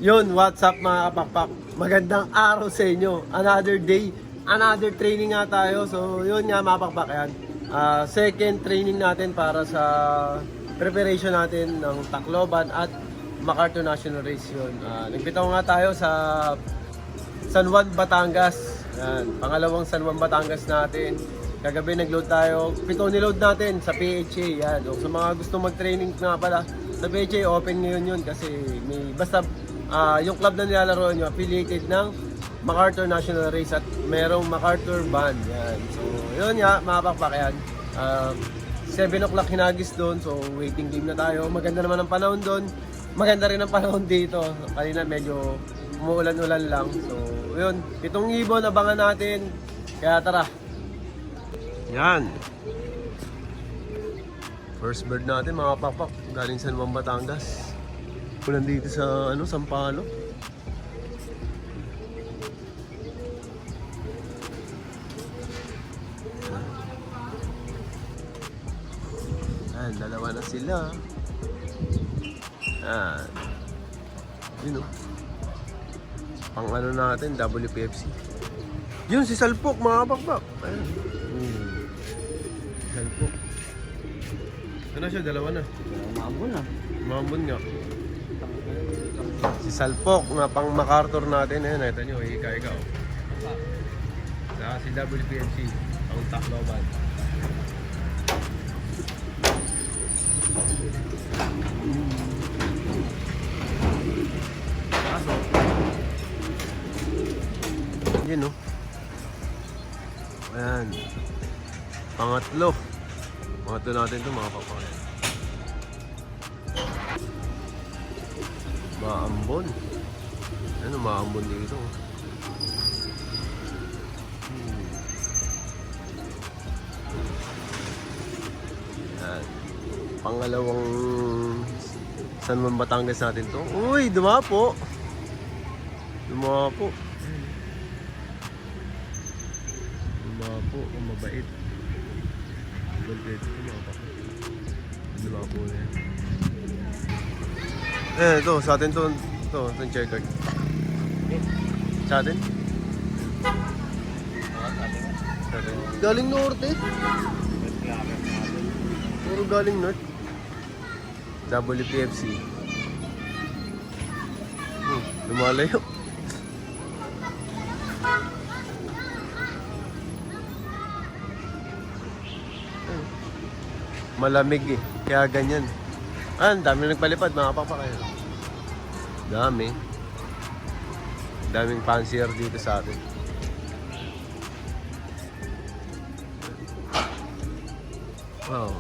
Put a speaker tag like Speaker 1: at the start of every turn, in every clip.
Speaker 1: Yun, what's up mga kapakpak? Magandang araw sa inyo. Another day, another training nga tayo. So yun nga mga kapakpak yan. Second training natin para sa preparation natin ng Tacloban at MacArthur National Race yun. Nagbitaw nga tayo sa San Juan, Batangas. Yan, pangalawang San Juan, Batangas natin. Kagabi nag-load tayo. Pito niload natin sa PHA. Yan. So, sa mga gusto mag-training nga pala sa PHA, open ngayon yun kasi may basta yung club na nilalaro nyo affiliated ng MacArthur National Race at merong MacArthur Band. Yan. So, yun nga, mga pakpak yan. 7 o'clock hinagis doon. So, waiting game na tayo. Maganda naman ang panahon doon. Maganda rin ang panahon dito. Kanina medyo umuulan-ulan lang. So, yun. 7 ibon, abangan natin. Kaya tara. Yan. First bird natin mga pakpak. Galing San Juan, Batangas. Ulan dito sa Sampalo. Ayan, dalawa na sila. Ayan. Yun o. Pang natin, WPFC. Yun, si Salpok, mga kapakpak. Ayan. Salpok. Ano siya, dalawa na.
Speaker 2: Maambon na.
Speaker 1: Maambon nga. Si Salpok, nga pang MacArthur natin. Ayan, nakita nyo, hika-hika o. Saka si WPFC, pang Tacloban. Yun o. Ayan. Pangatlo. Pangatlo natin ito mga kapakyan. Maambon. Ano maambon dito? Ayan. Pangalawang San Juan, Batangas natin to. Uy, dumapo. Dumapo. Dumapo, ang mabait. Balbet ito mga kapatid. Dumapo na yan. Ito, sa atin to. Ito, itong checkered. Sa atin? Sa atin. Galing norte. Puro galing north. WPFC. Lumalayo. Malamig eh, kaya ganyan. Ang dami nagpalipad mga kapakpak. Dami. Daming fancier dito sa atin. Wow.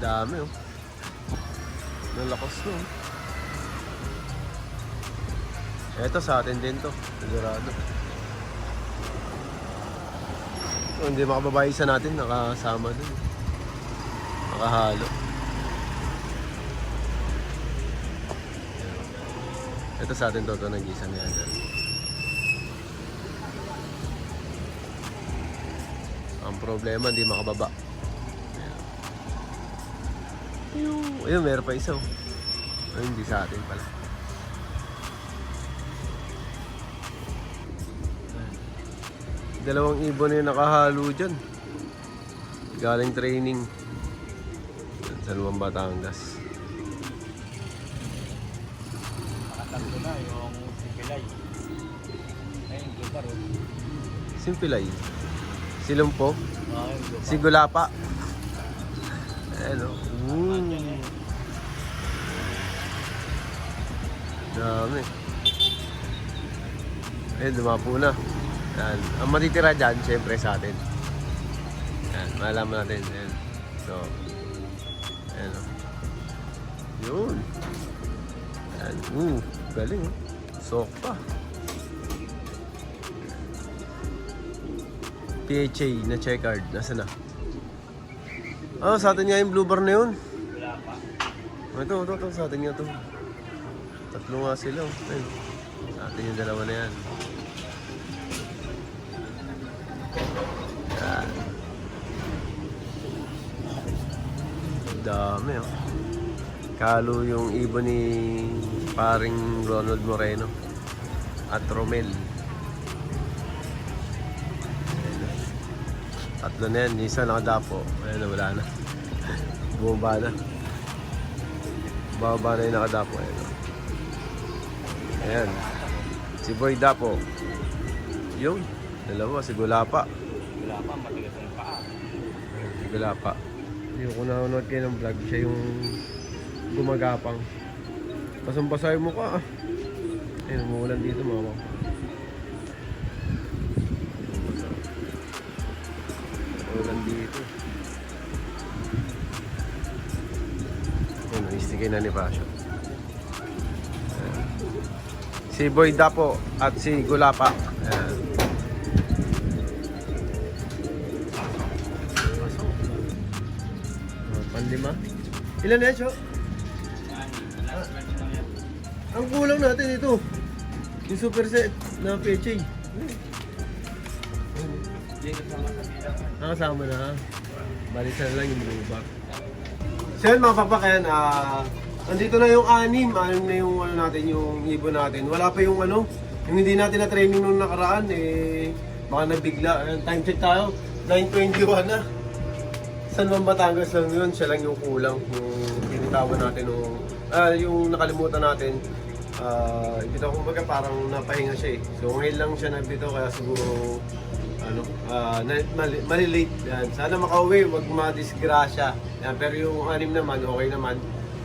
Speaker 1: Dami oh. Nalakas no. Ito sa atin din to, sigurado. So, hindi makababayisa natin, nakasama dun. Nakahalo. Ito sa atin to, nag-isa na yan. Ang problema, hindi makababa. Ayun, meron pa isa. Ayun, hindi sa atin pala. Dalawang ibon na yung nakahalo dyan. Galing training San Juan, Batangas.
Speaker 2: Nakatanto na yung Simpilay. Ayun, iba rin.
Speaker 1: Simpilay. Silumpo. Sigulapa. Ano? Dami. Ayun, dumapo na. Yan. Ang matitira dyan, syempre sa atin. Yan, malaman natin. Yan. So, yan o. Yun. Yan. Galing o. Sok pa. PHA na checkered. Nasaan na? Sa atin nga yung blue bar na yun.
Speaker 2: Wala pa.
Speaker 1: Ito. Sa atin nga ito. Tatlo nga sila. Ayun. Sa atin yung dalawa na yan. Dami oh. Kalo yung ibon ni paring Ronald Moreno at Romel. Tatlo na yan, isa nakadapo. Ayan na, wala na. Bumaba na. Bumaba na yung nakadapo. Ayan. Ayan. Si Boy Dapo. Yung dalawa, si Gulapa.
Speaker 2: Wala pa, matigas ang paa.
Speaker 1: Si Gulapa. Yung kung nanonood kayo ng vlog, siya yung gumagapang. Pasang-pasay mo ka ah. Ayun, umuulan dito mama. Umuulan dito. Ayun, istigay na ni Pasio. Ayan. Si Boy Dapo at si Gulapa. Ayan. Panlima. Ilan na yan, Syo? Ang kulang natin ito. Yung super set na peche. Nakasama na. Balisan na lang yung lubar. So yun mga pakpak yan. Nandito na yung anim. Anim na yung ano natin, yung ibon natin. Wala pa yung ano. Yung hindi natin na training nung nakaraan. Baka nabigla. Time check tayo. 9:21 na. San Juan, Batangas lang yun. Siya lang yung kulang. Yung tinitawan natin yung nakalimutan natin. Ibitaw kumbaga parang napahinga siya eh. So ngayon lang siya nagbitaw kaya siguro malilate. Yan. Sana makauwi, wag madisgrasya. Yan. Pero yung anim naman, okay naman.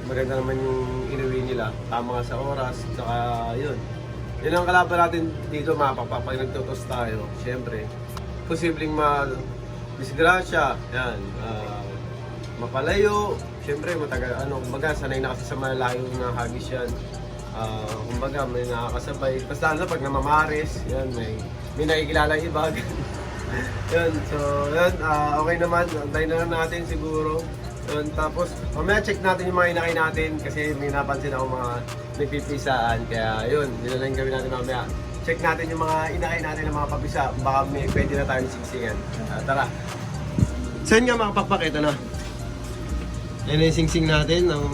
Speaker 1: Maganda naman yung inuwi nila. Tama sa oras. Saka yun. Yun ang kalaban natin dito mga pakpak. Pag nagtutos tayo, syempre, posibleng disgrasya, yan, mapalayo, syempre matagal, kumbaga sanay na kasi sa malayo na hagis yan, kumbaga may nakakasabay, basta pag namamaris, yan, may nakikilala yung iba, yan, so, yan, okay naman, antayin na lang natin siguro, yan, tapos, mamaya check natin yung mga inakay natin, kasi may napansin ako mga nagpipisaan, kaya yun, yun na lang gawin natin mamaya. Check natin yung mga inakay natin ng mga papisa. Baka may pwede na tayong singsingan. Tara. Saan nga mga pakpak? Ito na. Yan yung singsing natin ng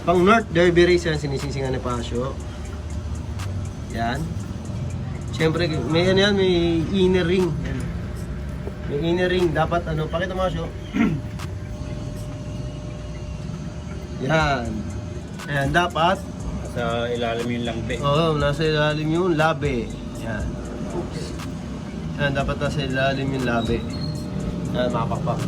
Speaker 1: pang North Derby Race. Yan, sinisingsingan ni Pasio. Yan. Siyempre, may ano yan, may inner ring. Yan. May inner ring. Dapat pakita mo Pasio. Yan. Ayan, dapat
Speaker 2: Sa ilalim yung langbe.
Speaker 1: oo, nasa ilalim yung labi. Yan. Oops. Yan, dapat nasa ilalim yung labi. Yan, mga pakpak.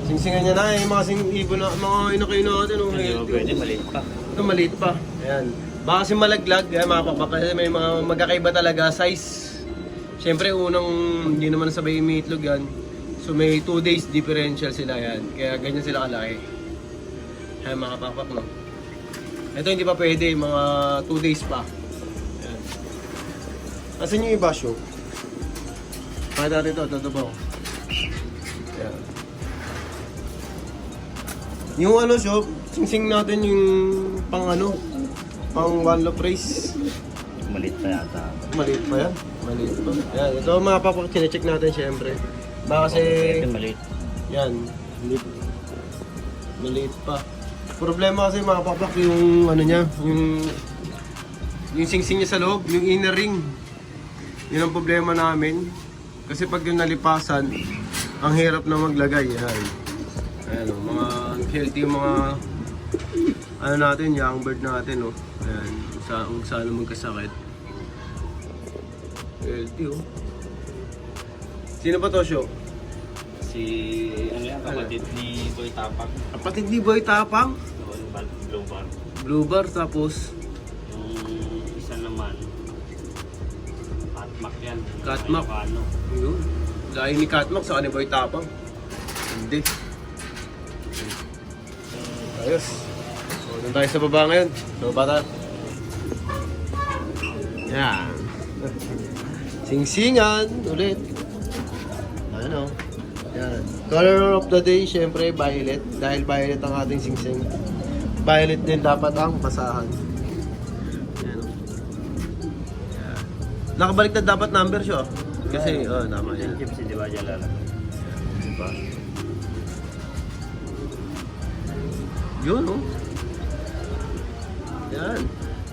Speaker 1: Singsingan niya na yung mga ibon na, mga inakay natin.
Speaker 2: Hindi mo pwede, maliit pa.
Speaker 1: Ito, maliit pa. Yan. Baka kasi malaglag, yan, mga pakpak. Kasi may mga magkakaiba talaga size. Siyempre, unang hindi naman sabay yung itlog yan. So may 2 days differential sila yan. Kaya ganyan sila kalaki. Yan, mga pakpak, no? Ito hindi pa pwede, mga 2 days pa. Ayan. Asan yung iba, show? Pakita natin ito ba? Ayan. Yung show, singsing natin yung pang one loop race.
Speaker 2: Maliit pa yata.
Speaker 1: Maliit pa yan. Maliit pa. Ayan, ito mga papak, chinecheck natin syempre. Baka kasi,
Speaker 2: Maliit.
Speaker 1: yan, maliit pa. Problema kasi mga pakpak yung niya, yung singsing niya sa loob, yung inner ring. Yun ang problema namin. Kasi pag yung nalipasan, ang hirap na maglagay. Yan. Ayan o, mga healthy yung mga natin, young bird natin o. Ayan, kung saan magkasakit. Healthy o. Sino ba to, Syo?
Speaker 2: Si, kapatid ni Boy Tapak.
Speaker 1: Kapatid ni Boy Tapang?
Speaker 2: Noon, Blue Bar.
Speaker 1: Blue Bar, tapos
Speaker 2: Yung isa naman, Catmac yan.
Speaker 1: Catmac.
Speaker 2: Ilocano.
Speaker 1: yun. Dahil ni Catmac sa ni Boy Tapang. Hindi. Ayos. So, doon tayo sa baba ngayon. So, bata. Yan. Singsingan ulit. Ano? Yan. Color of the day, syempre, violet. Dahil violet ang ating singsing. Violet din dapat ang basahan. Yan. Yan. Nakabalik na dapat number siya. Kasi, tama yan.
Speaker 2: Yung chips, di ba, Jalala?
Speaker 1: Diba? Yun, oh. Yan.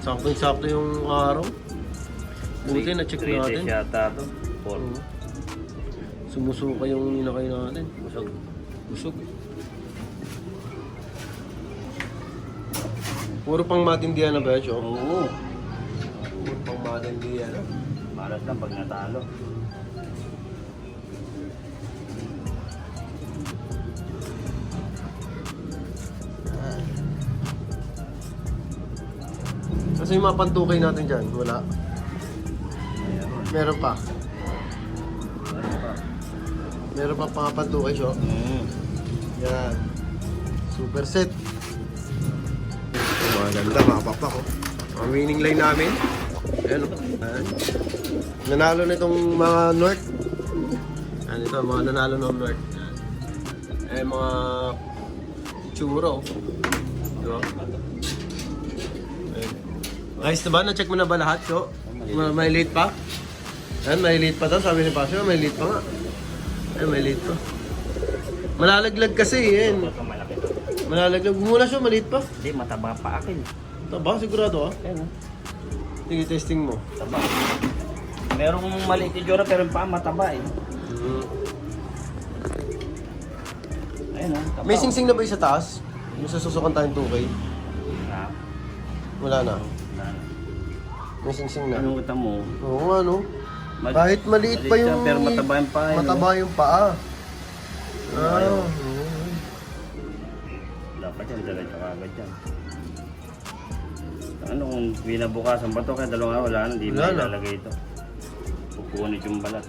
Speaker 1: Saktong-sakto yung araw. Buti na-check
Speaker 2: 3
Speaker 1: natin.
Speaker 2: days yata to. 4.
Speaker 1: Oo. Sumusuka yung inakay natin. Busog. Busog. Puro pang matindihan na ba yun, Chok?
Speaker 2: Oo.
Speaker 1: Puro pang matindihan na.
Speaker 2: Malas lang pag natalo.
Speaker 1: Kasi yung mga pantukay natin dyan, wala.
Speaker 2: Meron.
Speaker 1: Meron pa.
Speaker 2: Ano pa?
Speaker 1: Meron pa mga pantukay, Chok. Yan. Super set. Maganda, mga pakpak, oh. Ang winning line namin. Ayan, oh. Ayan. Nanalo na itong mga North. Ayan, ito, mga nanalo ng North. Ayan, mga churro. Diba? Ayan. Ayos na ba? Na-check mo na ba lahat, Cho? May late pa? Ayan, may late pa daw. Sabi ni Pasio, may late pa nga. Ayan, may late pa. Malalaglag kasi, yan.
Speaker 2: Ito malaki to.
Speaker 1: Malalaglag. Muna siya, maliit pa.
Speaker 2: Hindi, mataba pa akin.
Speaker 1: Taba, sigurado ah.
Speaker 2: Ayan,
Speaker 1: Sige, testing mo.
Speaker 2: taba. Merong maliit yung jura pero yung paa mataba eh. Ayun taba.
Speaker 1: May singsing na ba yung sa taas? Yung sa susukan tayong 2K?
Speaker 2: Na.
Speaker 1: Wala na.
Speaker 2: Na.
Speaker 1: May singsing na.
Speaker 2: Anong kita mo?
Speaker 1: Oo nga no. Kahit maliit pa
Speaker 2: siya,
Speaker 1: yung...
Speaker 2: pero mataba yung paa.
Speaker 1: Mataba yung paa.
Speaker 2: Ayaw.
Speaker 1: Oo.
Speaker 2: Dapat yan, diretso ka agad yan. Ano kung binabukasan ba ito kaya dalawang araw wala na, hindi
Speaker 1: Wala
Speaker 2: na
Speaker 1: na.
Speaker 2: ilalagay ito. Pupunit yung balat.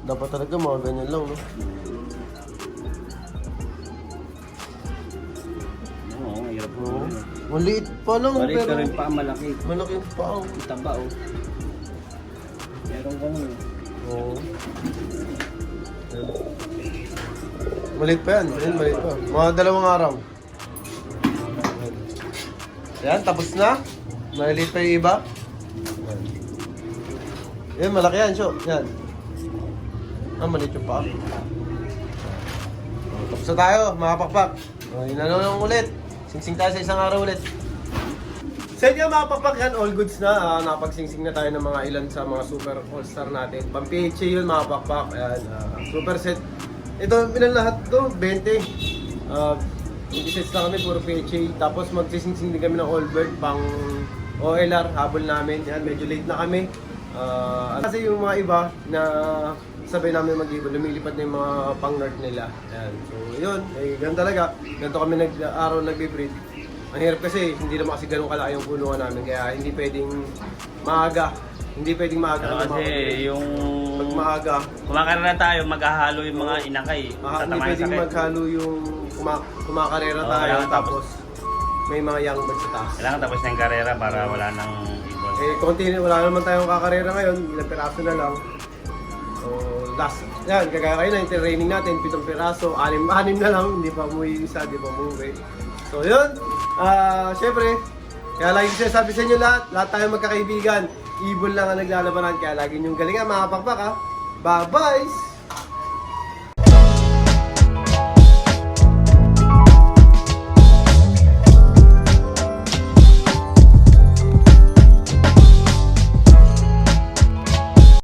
Speaker 1: Dapat talaga mga ganyan lang, no?
Speaker 2: Oo, hirap po.
Speaker 1: Oo. Maliit pa lang,
Speaker 2: Balik
Speaker 1: pero...
Speaker 2: ka rin pa, malaki.
Speaker 1: Malaki yung paa. Oh.
Speaker 2: Ang taba oh. Meron kang
Speaker 1: Oo. Yan. Maliit pa yan. Yan, maliit pa. Mga 2 araw. Yan, tapos na. Maliit pa yung iba. Yan. Yan, malaki yan, Sho. Yan. Ah, maliit yung paa. Tapos na tayo, mga pakpak. Yun na lang ulit. Singsing tayo sa isang araw ulit. Sa inyo mga pakpak yan, all goods na. Napagsingsing na tayo ng mga ilan sa mga super all-star natin. Pang PHA yun mga pakpak. Ayan, super set. Ito, ilan lahat to? 20. 20 sets na kami, puro PHA. Tapos magsisingsing din kami ng all-bird pang OLR, habol namin. Yan, medyo late na kami. Kasi yung mga iba na sabay namin mag-ibon, lumilipad na yung mga pang-nerd nila. Ayan. So, yun. Eh, ganun talaga. Ganito kami araw nagbe-breed. Ang hirap kasi, hindi naman kasi ganun kalaki yung punuan namin. Kaya hindi pwedeng maaga. Hindi pwedeng maaga.
Speaker 2: Ano kasi yung...
Speaker 1: Pag maaga,
Speaker 2: Kumakarera tayo, maghahalo yung mga inakay.
Speaker 1: hindi pwedeng maghalo yung kumakarera
Speaker 2: Oo,
Speaker 1: tayo.
Speaker 2: kailangan
Speaker 1: Tapos may mga young birds sa taas.
Speaker 2: Kailangan tapos na yung karera para wala nang ibon.
Speaker 1: Eh, continue, wala naman tayong kakarera ngayon. Ilang piraso na lang. So, last. Yan, kagaya kayo na yung training natin. 7 piraso. 6 na lang. Hindi pa umuwi isa, hindi pa umuwi. So, yun. Syempre, kaya lagi ko sinasabi sa inyo lahat tayo magkakaibigan. Ibon lang ang naglalabanan. Kaya lagi niyong galingan mga pakpak ha. Bye-bye!